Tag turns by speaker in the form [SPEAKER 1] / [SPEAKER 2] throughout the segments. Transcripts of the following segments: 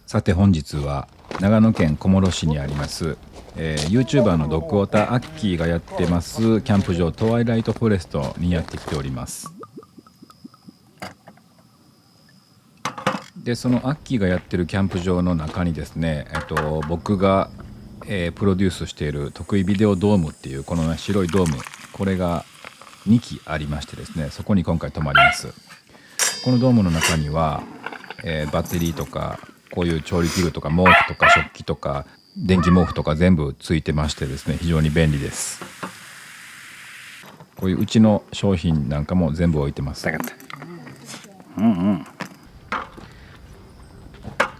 [SPEAKER 1] さて本日は長野県小諸市にあります、YouTuber のドッグウォーターアッキーがやってますキャンプ場トワイライトフォレストにやってきております。でそのアッキーがやってるキャンプ場の中にですね、僕が、プロデュースしている得意ビデオドームっていうこの、白いドーム、これが2基ありましてですね、そこに今回泊まります。このドームの中には、バッテリーとかこういう調理器具とか毛布とか食器とか電気毛布とか全部ついてましてですね、非常に便利です。こういううちの商品なんかも全部置いてます。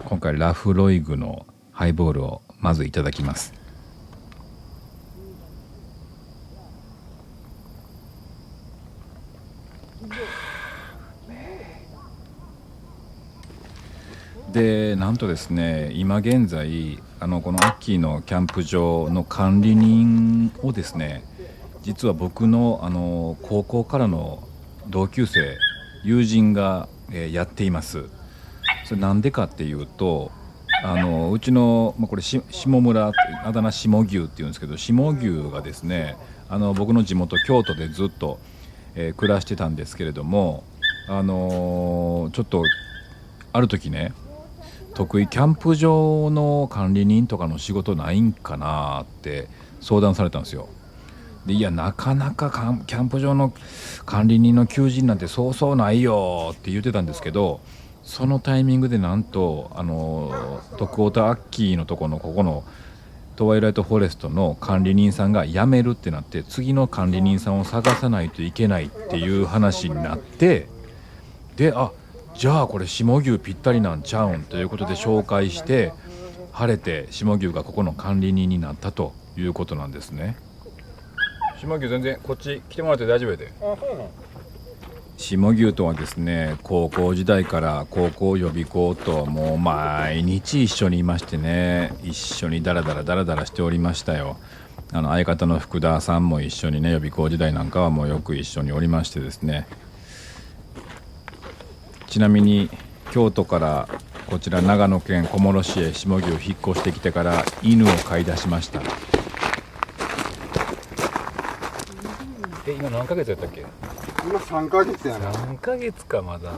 [SPEAKER 1] 今回ラフロイグのハイボールをまずいただきます。でなんとですね、今現在このアッキーのキャンプ場の管理人をですね、実は僕の、高校からの同級生友人が、やっています。それなんでかっていうと、うちの、これ下村、あだ名下牛っていうんですけど、下牛がですね、僕の地元京都でずっと、暮らしてたんですけれども、ちょっとある時ね、得意キャンプ場の管理人とかの仕事ないんかなって相談されたんですよ。でいや、なかなかキャンプ場の管理人の求人なんてそうそうないよって言ってたんですけど、そのタイミングでなんと徳太田アッキーのとこのここのトワイライトフォレストの管理人さんが辞めるってなって、次の管理人さんを探さないといけないっていう話になって、でじゃあこれ下牛ぴったりなんちゃうんということで紹介して、晴れて下牛がここの管理人になったということなんですね。下牛全然こっち来てもらって大丈夫やで。下牛とはですね、高校時代から高校予備校ともう毎日一緒にいましてね、一緒にダラダラしておりましたよ。相方の福田さんも一緒にね、予備校時代なんかはもうよく一緒におりましてですね。ちなみに京都からこちら長野県小諸市へ下牛引っ越してきてから犬を飼い出しました。今何ヶ月やったっけ？
[SPEAKER 2] 今3ヶ月やな。
[SPEAKER 1] 3ヶ月か。まだ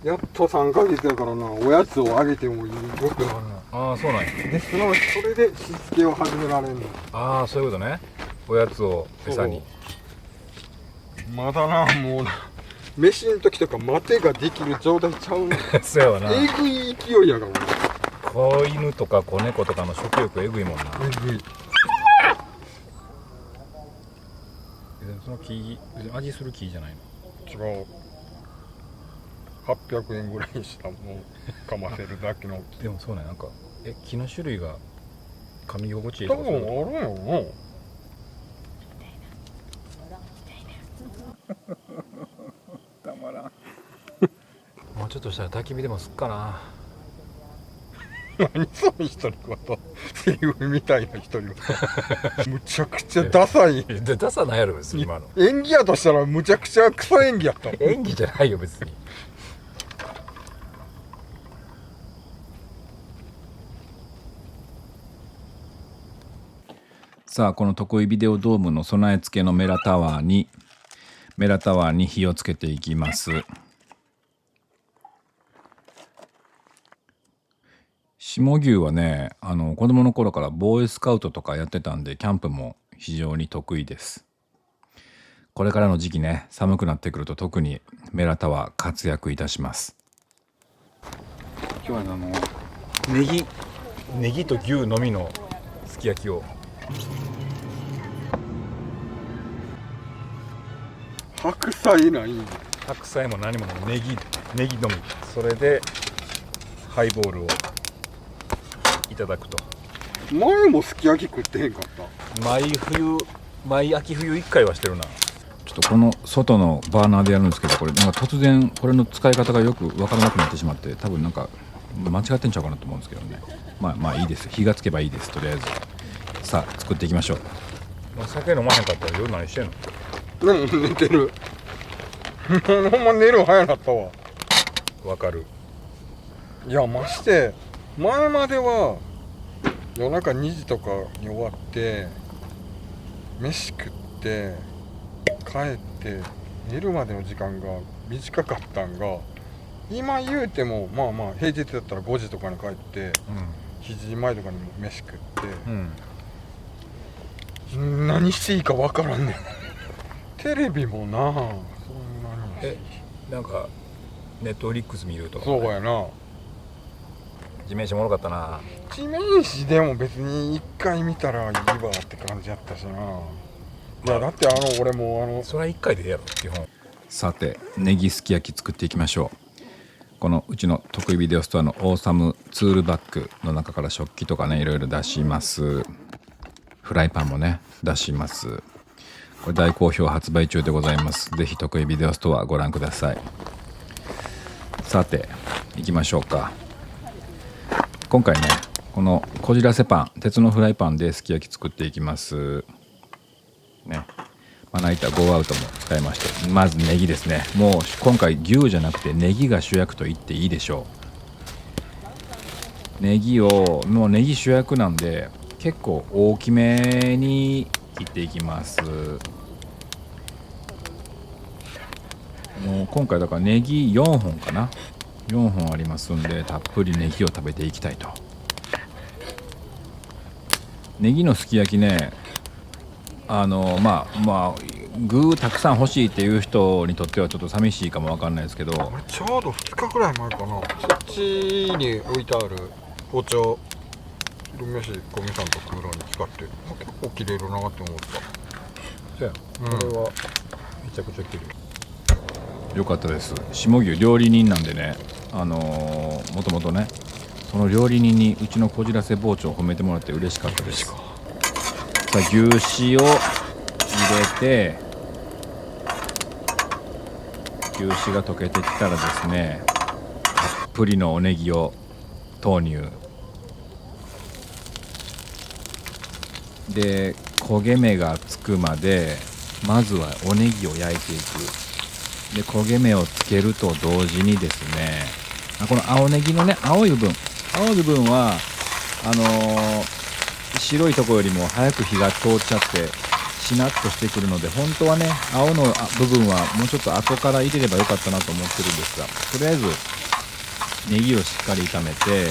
[SPEAKER 2] やっと3ヶ月やからな。おやつをあげてもいい。よく
[SPEAKER 1] ああ、そうなんや。
[SPEAKER 2] でそれでしつけを始められるの。
[SPEAKER 1] ああ、そういうことね。おやつを餌に。
[SPEAKER 2] まだな、もうな、飯の時とか待てができる状態ちゃうの。
[SPEAKER 1] そうやわな。
[SPEAKER 2] えぐい勢いやからな。
[SPEAKER 1] 子犬とか子猫とかの食欲えぐいもんな。
[SPEAKER 2] えぐい。
[SPEAKER 1] その木味する木じゃないの？
[SPEAKER 2] 違う。800円ぐらいにしたもうかませるだけの木。
[SPEAKER 1] でもそうね、なんか木の種類が噛み心地いい
[SPEAKER 2] 多
[SPEAKER 1] とか
[SPEAKER 2] 分あるんやろな。
[SPEAKER 1] たまらん。もうちょっとしたら焚き火でもすっかな。
[SPEAKER 2] 何その独り言、声優みたいな独り言。むちゃくちゃダサい。
[SPEAKER 1] でダサないやろ別に今の。
[SPEAKER 2] 演技やとしたらむちゃくちゃクソ演技やった。
[SPEAKER 1] 演技じゃないよ別に。さあ、この得意ビデオドームの備え付けのメラタワーに火をつけていきます。下牛はね、子供の頃からボーイスカウトとかやってたんで、キャンプも非常に得意です。これからの時期ね、寒くなってくると特にメラタワー活躍いたします。今日はネギと牛のみのすき焼きを。
[SPEAKER 2] 白菜ない。
[SPEAKER 1] 白菜も何もネギのみ。それでハイボールをいただくと。
[SPEAKER 2] 前もすき焼き食ってへんかった。
[SPEAKER 1] 毎秋冬1回はしてるな。ちょっとこの外のバーナーでやるんですけど、これなんか突然これの使い方がよく分からなくなってしまって、多分なんか間違ってんちゃうかなと思うんですけどね。まあいいです。火がつけばいいです。とりあえずさあ作っていきましょう。酒飲まへんかったら夜何してんの？
[SPEAKER 2] 寝てる。ほんま寝る早なったわ。
[SPEAKER 1] わかる。
[SPEAKER 2] いや、まして前までは夜中2時とかに終わって飯食って帰って寝るまでの時間が短かったんが、今言うてもまあまあ平日だったら5時とかに帰って7時前とかにも飯食って、何していいか分からんねん。テレビもなそんなに
[SPEAKER 1] なんかネットフリックス見るとか、
[SPEAKER 2] そうやな。
[SPEAKER 1] 地面師おもろかったな。
[SPEAKER 2] 地面師でも別に1回見たらいいわって感じやったしな。いやだって俺も
[SPEAKER 1] それは1回でやろ基本。さてネギすき焼き作っていきましょう。このうちの得意ビデオストアのオーサムツールバッグの中から食器とかねいろいろ出します。フライパンもね出します。これ大好評発売中でございます。ぜひ得意ビデオストアご覧ください。さて行きましょうか。今回ねこのこじらせパン、鉄のフライパンですき焼き作っていきますね。まな板5アウトも使いまして、まずネギですね。もう今回牛じゃなくてネギが主役と言っていいでしょう。ネギをもうネギ主役なんで結構大きめに切っていきます。もう今回だからネギ4本かな、4本ありますんでたっぷりネギを食べていきたいと。ネギのすき焼きね、まあ具たくさん欲しいっていう人にとってはちょっと寂しいかもわかんないですけど、
[SPEAKER 2] 俺ちょうど2日くらい前かな、そっちに置いてある包丁昼飯ゴミさんとクーラーに使って結構切れるなって思った。
[SPEAKER 1] そうや、
[SPEAKER 2] これ
[SPEAKER 1] はめちゃくちゃ切る。よかったです。下牛料理人なんでね、もともとねその料理人にうちのこじらせ包丁を褒めてもらって嬉しかったです。さあ牛脂を入れて、牛脂が溶けてきたらですね、たっぷりのおネギを投入で、焦げ目がつくまでまずはおネギを焼いていく。で焦げ目をつけると同時にですね、この青ネギのね青い部分は白いところよりも早く火が通っちゃってしなっとしてくるので、本当はね青の部分はもうちょっと後から入れればよかったなと思ってるんですが、とりあえずネギをしっかり炒めて、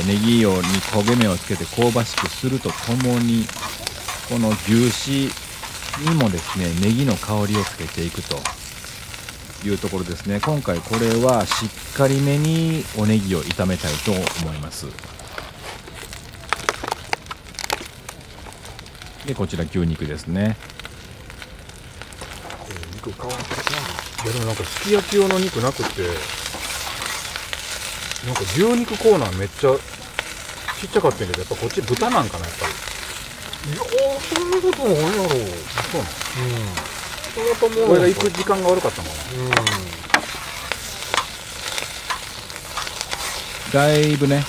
[SPEAKER 1] ネギに焦げ目をつけて香ばしくするとともに、この牛脂にもですねネギの香りをつけていくというところですね。今回これはしっかりめにおネギを炒めたいと思います。でこちら牛肉ですね。
[SPEAKER 2] 肉変わってきな。
[SPEAKER 3] いやでもなんかすき焼き用の肉なくて、なんか牛肉コーナーめっちゃちっちゃかったんやけど、やっぱこっち豚なんかなやっぱり。
[SPEAKER 2] いやそんなことないやろ。
[SPEAKER 3] そうなの。
[SPEAKER 2] それともう
[SPEAKER 3] 俺が行く時間が悪かったのか
[SPEAKER 1] だいぶね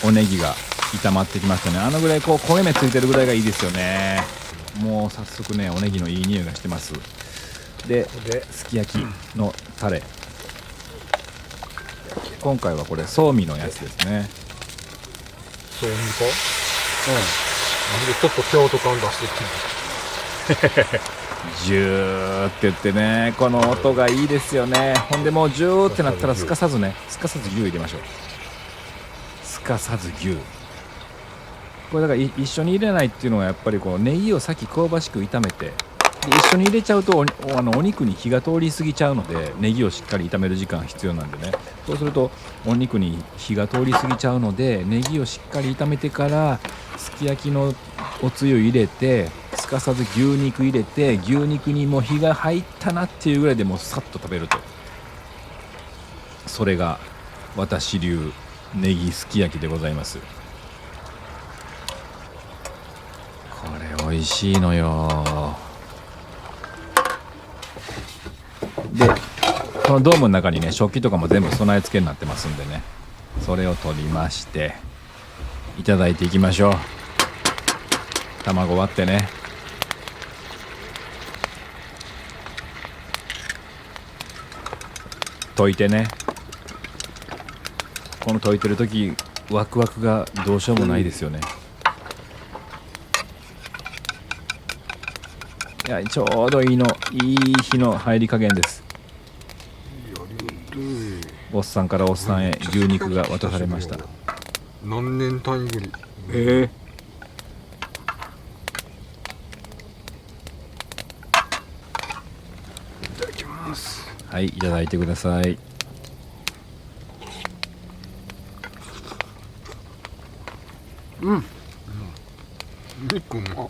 [SPEAKER 1] おネギが炒まってきましたね。あのぐらいこう焦げ目ついてるぐらいがいいですよね。もう早速ねおネギのいい匂いがしてます。ですき焼きのタレ、今回はこれソーミのやつですね。
[SPEAKER 2] そうみか。なんでちょっと京都感出してきたの。
[SPEAKER 1] ジューって言ってね、この音がいいですよね。ほんでもうジューってなったらすかさず牛入れましょう。すかさず牛、これだから一緒に入れないっていうのはやっぱりこうネギを先香ばしく炒めて、で一緒に入れちゃうとお肉に火が通り過ぎちゃうので、ネギをしっかり炒める時間必要なんでね、そうするとお肉に火が通り過ぎちゃうので、ネギをしっかり炒めてからすき焼きのおつゆ入れて、すかさず牛肉入れて、牛肉にも火が入ったなっていうぐらいでもうさっと食べると、それが私流ネギすき焼きでございます。これ美味しいのよ。でこのドームの中にね食器とかも全部備え付けになってますんでね、それを取りましていただいていきましょう。卵割ってね、溶いてね、この溶いてる時ワクワクがどうしようもないですよね。いやちょうどいい火の入り加減です。おっさんからおっさんへ牛肉が渡されました。
[SPEAKER 2] 何年単位ぶり。
[SPEAKER 3] いただきます。
[SPEAKER 1] はい、いただいてください。
[SPEAKER 2] 肉うま。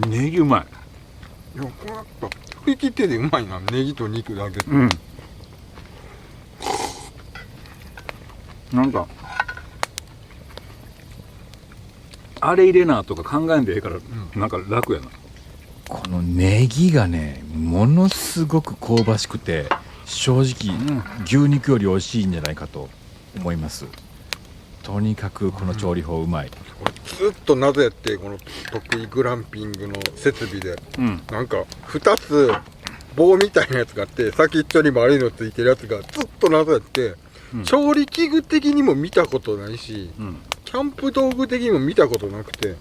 [SPEAKER 3] ネギうまい。
[SPEAKER 2] いや、これやっぱ振り切ってでうまいな、ネギと肉だけで。
[SPEAKER 3] なんかあれ入れなとか考えんでええから、なんか楽やな。
[SPEAKER 1] このネギがねものすごく香ばしくて正直、牛肉より美味しいんじゃないかと思います。とにかくこの調理法うまい。
[SPEAKER 2] ずっと謎やって、この得意グランピングの設備で、なんか2つ棒みたいなやつがあって、先っちょに丸いのついてるやつがずっと謎やって、調理器具的にも見たことないし、キャンプ道具的にも見たことなくて、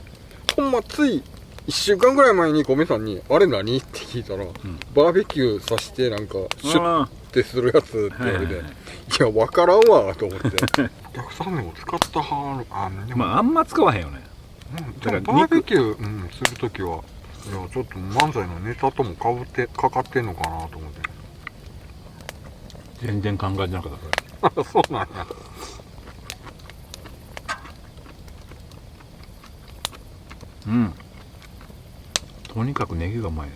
[SPEAKER 2] ほんまつい1週間ぐらい前にコメさんに「あれ何?」って聞いたら、バーベキューさしてなんかシュッてするやつって言われて、いや分からんわと思って逆さ面を使ったは
[SPEAKER 3] でもあんま使わへんよね。
[SPEAKER 2] だからバーベキュー、するときは、いやちょっと漫才のネタともかかってんのかなと思って。
[SPEAKER 3] 全然考えてなかった。
[SPEAKER 2] そうなんや。
[SPEAKER 3] とにかくネギがうまいな。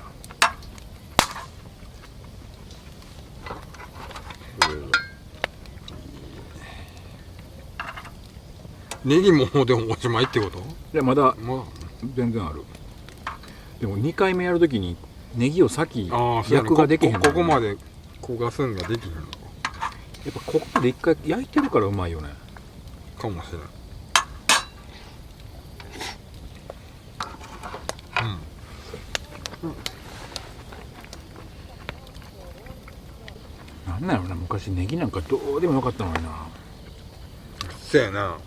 [SPEAKER 2] ネギもでもおしまいってこと？
[SPEAKER 3] いやまだ全然ある。でも2回目やるときにネギを先焼くができへんの、
[SPEAKER 2] ここまで焦がすんができへんのか。
[SPEAKER 3] やっぱここまで一回焼いてるからうまいよね。
[SPEAKER 2] かもしれない。
[SPEAKER 3] なんだろうな、昔ネギなんかどうでもよかったのにな。
[SPEAKER 2] せやな。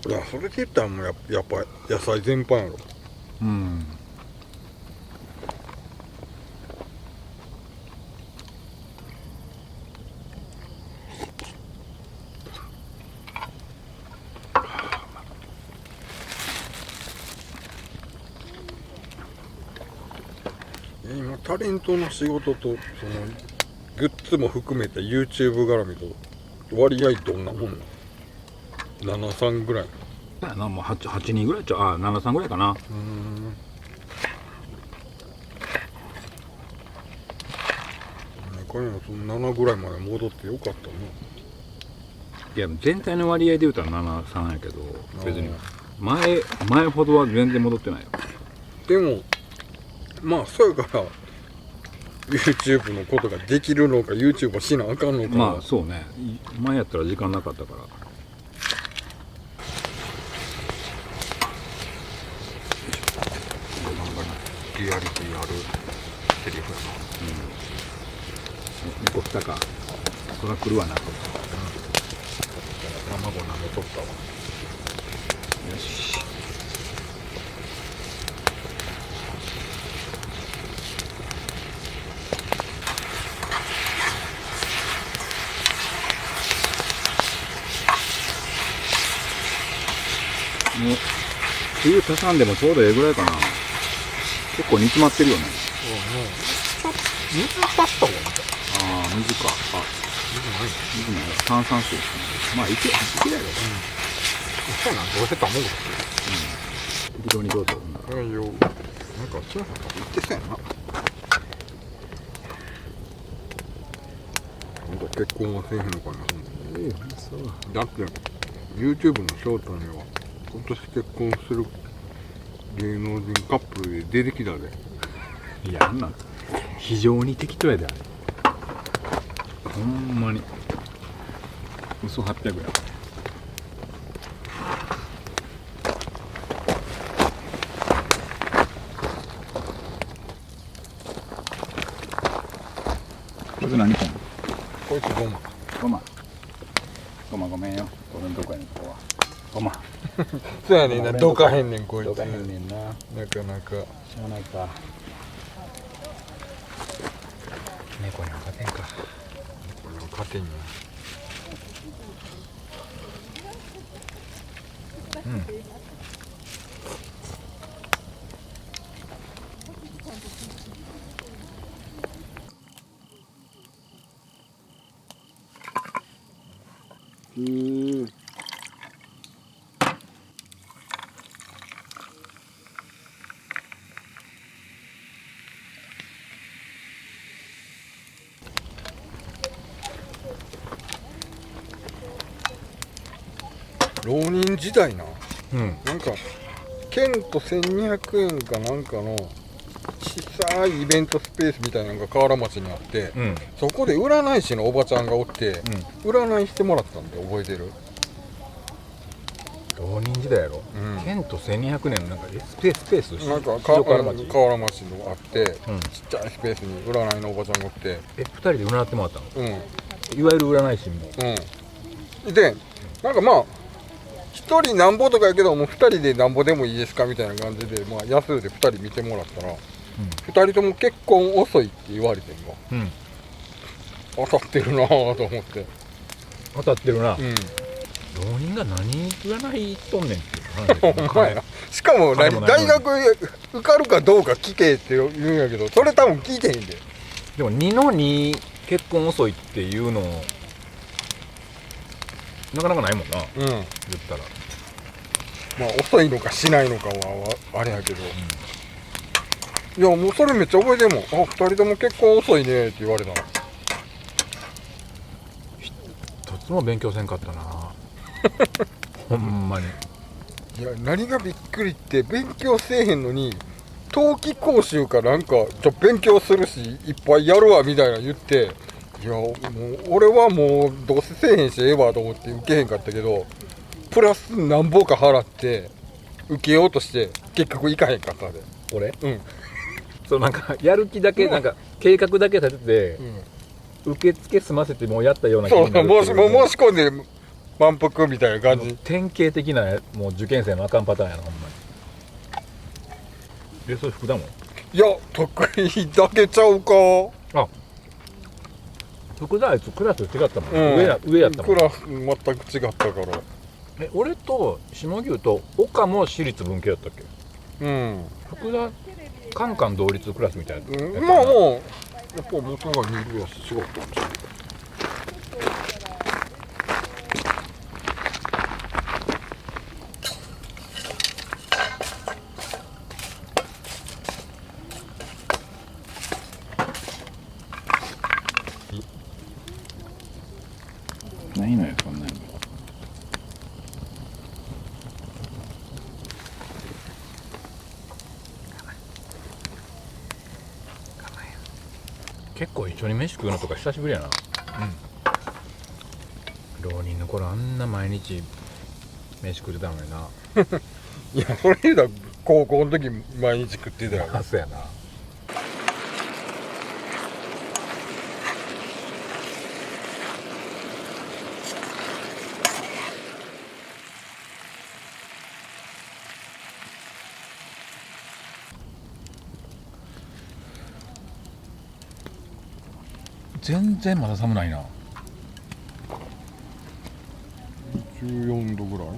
[SPEAKER 2] いや、それで言ったらもうやっぱ野菜全般やろ。今タレントの仕事とそのグッズも含めて YouTube 絡みと割合どんなもんなの？ 7:3 ぐらい。
[SPEAKER 3] だよな、もう 8人ぐらいちゃう。7:3ぐらいかな。
[SPEAKER 2] これもその7ぐらいまで戻ってよかったな。
[SPEAKER 3] いや全体の割合で言うたら 7:3 やけど、別に前ほどは全然戻ってないよ。
[SPEAKER 2] でもまあそうやから YouTube のことができるのか YouTube をしなあかんのか。
[SPEAKER 3] まあそうね、前やったら時間なかったから。
[SPEAKER 2] リアリティあるセリフやな。
[SPEAKER 3] 猫来たか。そら来るわなと。
[SPEAKER 2] 卵舐めとったわ。
[SPEAKER 3] よし。もうつゆ足さんでもちょうどええぐらいかな。結構煮詰まってるよね。
[SPEAKER 2] ちょっと水足した方がいいんじゃん。
[SPEAKER 3] ああ、水か。水ない。炭酸水ですね。まあいけやろ。
[SPEAKER 2] そうなん、どうせ卵だし。
[SPEAKER 3] 適当にどうぞ。
[SPEAKER 2] なんか千代さんと言ってそうやな。なんか結婚はせえへんのかな。
[SPEAKER 3] そう
[SPEAKER 2] だって YouTube のショートには今年結婚する芸能人カップルで出てきたで。
[SPEAKER 3] いや、あんなん非常に適当やであれ。ほんまに嘘800や。こいつ何こん
[SPEAKER 2] こいつゴマ。
[SPEAKER 3] ごまごめんよ。俺のとこやねん、ここは。ごま。
[SPEAKER 2] そうやねんな、どかへんねんこいつ。
[SPEAKER 3] どかへんねんな。
[SPEAKER 2] なかなか。
[SPEAKER 3] しゃあないか。猫には勝てんか。
[SPEAKER 2] これは勝てんや。浪人時代な、なんか県と1200円かなんかの小さいイベントスペースみたいなのが河原町にあって、そこで占い師のおばちゃんがおって、占いしてもらったんで覚えてる？
[SPEAKER 3] 浪人時代やろ。県と1200年のなんかスペース
[SPEAKER 2] なんか
[SPEAKER 3] 河
[SPEAKER 2] 河
[SPEAKER 3] 原町。
[SPEAKER 2] 原町のあって、ちっちゃいスペースに占いのおばちゃんがおって、
[SPEAKER 3] 2人で占ってもらったの？
[SPEAKER 2] うん
[SPEAKER 3] いわゆる占い師も。
[SPEAKER 2] でなんかまあ1人なんぼとかやけどもう2人でなんぼでもいいですかみたいな感じで、まあ、安で2人見てもらったら、2人とも結婚遅いって言われてんの、当たってるなぁと思って。
[SPEAKER 3] 当たってるな。浪人が何占いとんねんっていう話。
[SPEAKER 2] お前な。しかも大学受かるかどうか聞けって言うんやけど、それ多分聞いてへんで。
[SPEAKER 3] でも2の2結婚遅いっていうのなかなかないもんな、言ったら。
[SPEAKER 2] まあ遅いのかしないのかはあれやけど、いやもうそれめっちゃ覚えてんもん。あ、2人とも結婚遅いねって言われたの。
[SPEAKER 3] とつも勉強せんかったなほんまに。
[SPEAKER 2] いや何がびっくりって勉強せえへんのに冬季講習かなんか勉強するしいっぱいやるわみたいな言って、いやもう俺はもうどうせせえへんしええわと思って受けへんかったけど、プラス何ぼか払って受けようとして結局行かへんかったで。
[SPEAKER 3] 俺そうなんかやる気だけなんか計画だけ立てて、受付済ませてもうやったような気
[SPEAKER 2] そう
[SPEAKER 3] になるっていう。
[SPEAKER 2] 申し込んで満腹みたいな感じ。
[SPEAKER 3] 典型的なもう受験生のあかんパターンやなほんまに。それ福田も
[SPEAKER 2] いや得意だけちゃうか。
[SPEAKER 3] 福田あいつクラス違ったもん、上やったもん。
[SPEAKER 2] クラス全く違ったから。
[SPEAKER 3] 俺と下牛と岡も私立文系だったっけ？福田カンカン同率クラスみたいな、
[SPEAKER 2] まあもうやっぱ元が似るやつ違ったんですよ。
[SPEAKER 1] ないのよそんなに。
[SPEAKER 3] 結構一緒に飯食うのとか久しぶりやな。浪人の頃あんな毎日飯食ってたのにな。
[SPEAKER 2] いやそれ言うたら高校の時毎日食ってたよ。
[SPEAKER 3] あ、そうやな。全然まだ寒ないな。
[SPEAKER 2] 14度ぐらい。